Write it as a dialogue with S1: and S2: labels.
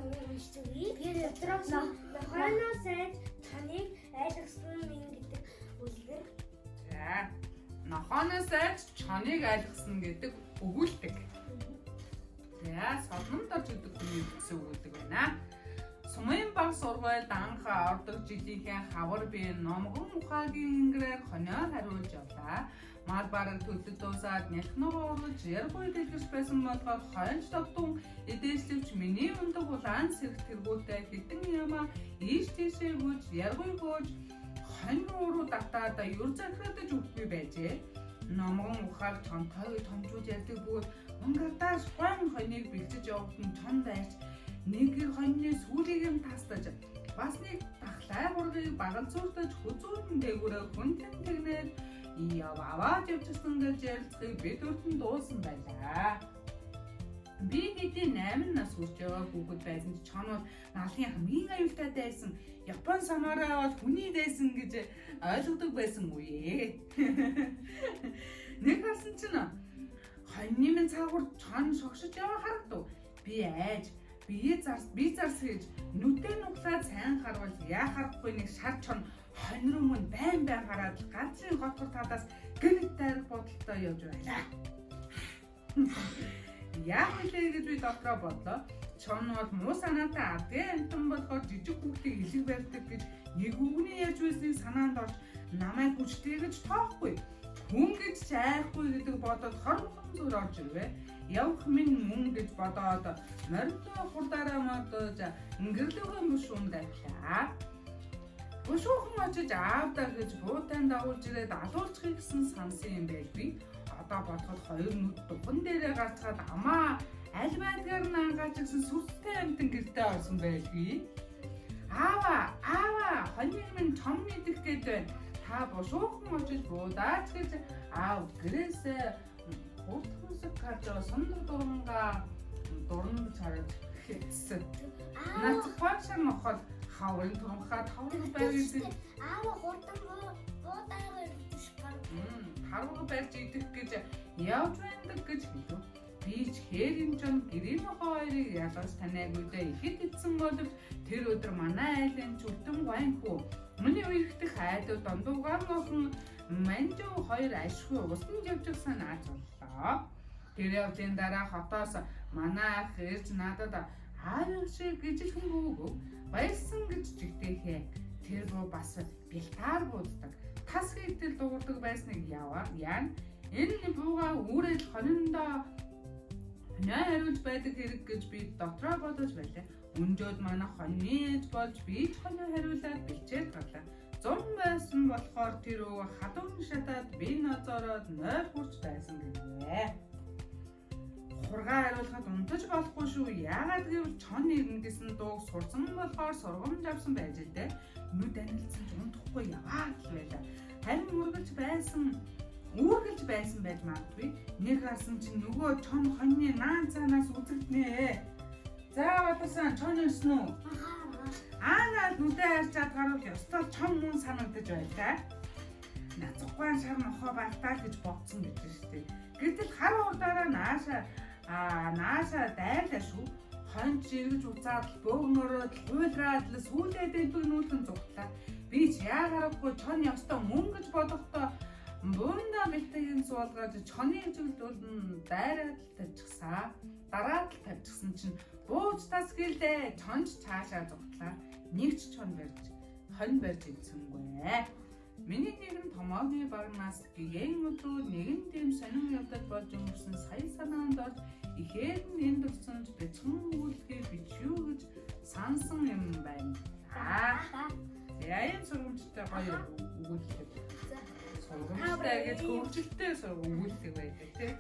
S1: номыг уншчихъя. Би дотроос нохойноос айж чаныг айлгсан минь гэдэг үлгэр.
S2: За. Нохооноос айж чоныг айлгсан гэдэг өгүүлдэг. За, солонд орж гэдэг хүний гэсэн өгүүлдэг байна. Сумын баг сургуульд анх ордог жилийнхээ хавар би номгон ухаагийн ингэрээр хонио хариулж явлаа. Мал бараг төлөд дуусаад нялхногоо ургаж яргүй дэлгэж байсан болохоор хойнч тогтун эдээслэвч миний өндөг улаан сэрэг тэргүүтэй хитэн ямаа ийш тийшээ гүйж яргүй гүйж хонь руу татаад юр захиадаж өгөхгүй байжээ. Номгон ухааг чонтой томчууд ярьдаг бөгөөд мангардаас гон хоньыг бэлчиж явахад нь чон дайрч нэг хоньны сүүлийг нь тастаж бас нэг дахлай гургийг багалзуурдаж хүзүүн дээгүүрээ хүнтэн тэгнээд аваад явчихсан гэж ярилцгийг бид өртөнд дуулсан байлаа. Би хэдий 8 нас хүрч байгаа хүүхэд байсан ч чонууд налын хамгийн аюултай байсан. Япон самараа бол хүний дайсан гэж ойлгодог байсан үе. Нэг харсан чинь хоньны минь цаагуур чон шогшиж яваа харагдав. Би айж би зарс гэж нүдээ нуглаад сайн харвал яахарахгүй нэг шар чон хонь руу мөн байн хараад газрын хотгор талаас гэнэт дайрах бодолтой явж байлаа. Яах вэ гэж би дотроо бодлоо. Чон бол муу санаатай адгийн амтан болохоор жижиг хүүхдийг илэг барьдаг гэж нэг үгний ярьж байсныг санаанд орж намайг хүчтэй гэж тоохгүй. Хүн гэж айхгүй гэдэг бодоод хорхон зүр орж ирвэ. Явах минь мөн гэж бодоод морьтой хурдаараа модож ингэрлэгэн бушуунд авлаа. Бушуухан очиж аавдаа гэж буутаан дагуулж ирээд алуулчихыг гэсэн сансан юм байлгүй. Одоо бодоход хоёр нүд духан дээрээ гарцгаад амаа аль байдгаар нь ангааж гисэн сүртэй амтан гэртээ орсон байлгүй. Аава, хоньны минь чом мэдэх гээд байна. Та бушуухан очиж буудаач гэж аав гэрээсээ хурд хүсэг гарч байгаа сундар дуранд цараад хэвсэн. Наац фоншн мохол хаврын туранхаа таврын байр.
S1: Аава хурдан буудаагаа идэж гар.
S2: Харваг барьж идэх гэж явж байдаг гэж хэлв. Би ч хээрийн чон гэрийн хоёрыг ялгаж таниагүйдээ ихэд идсэн боловч тэр өдөр манай айлын чүлтэн гойнхүү. Миний үерхдэх айдуу дондуугаар нохон манжуу хоёр ашгүй усан явжсан нааж боллоо. Тэр явдлын дараа хотоос манай ах ирж надад аав шиг гижигхэн бүүг баярсан гэж жигтэйхээ. Тэр рүү бас бэлтаар бууддаг. Тас хийдэл дуурдаг байсныг яан. Энэ бууга үүрэл хониндоо хариулж байдаг хэрэг гэж би дотроо бодож байлаа. Өнжөөд манай хоньны ээж болж би ч хоньоо хариулаад бэлчээд гарлаа. Зун байсан болохоор тэр өвөө хадуун шатаад би ноцороод нойр хурц байсан гэвэ. Хургаа хариулахад унтаж болохгүй шүү. Яагаад гэвэл чон ирнэ гэсэн дууг сурсан болохоор сургамж авсан байж л дээ. Нүд анилсан ч унтахгүй яваа гэх байлаа. Харин үргэлж байсан байж магадгүй. Нэг харсан чинь нөгөө чон хоньны наан цаанаас үзэгднэ. За бодсон чон ирсэн үү? Аанаа нүдээ харж чадгаруул ёстой чон мөн санагдаж байлаа. Нацгуун шар нохоо багтаа гэж бодсон гэж штеп. Гэтэл хар урдаараа наашаа дайрлаа шүү. Хоньч эргэж уцаад бөөгнөрөөд хуйлраад л сүүлээ дэдбэг нүүлэн зуглаа. Би ч яагарахгүй чон ёстой мөн гэж бодохдоо буундаа бэлтгэн суулгаад чоны зүйлдүүлэн дайраад л тавьчихсан. Дараад л тавьчихсан чинь бууж тас гэлээ чонч цаашаа зуглаа. Нэг ч чон хонь барьж идсэнгүй. Миний нэгэн томоогийн багнаас гэгэн өдрөө нэгэн тийм сонин явдал болж өнгөрсөн сая санаанд орж ихээр нь энд өгсөнд бяцхан өгүүлгээ бичүү гэж сансан юм байна. Яаям сургамжтай гоё өгүүлдэг. Сургамжтай гэж хөвгөлтэй өгүүлдэг байдаг тийм.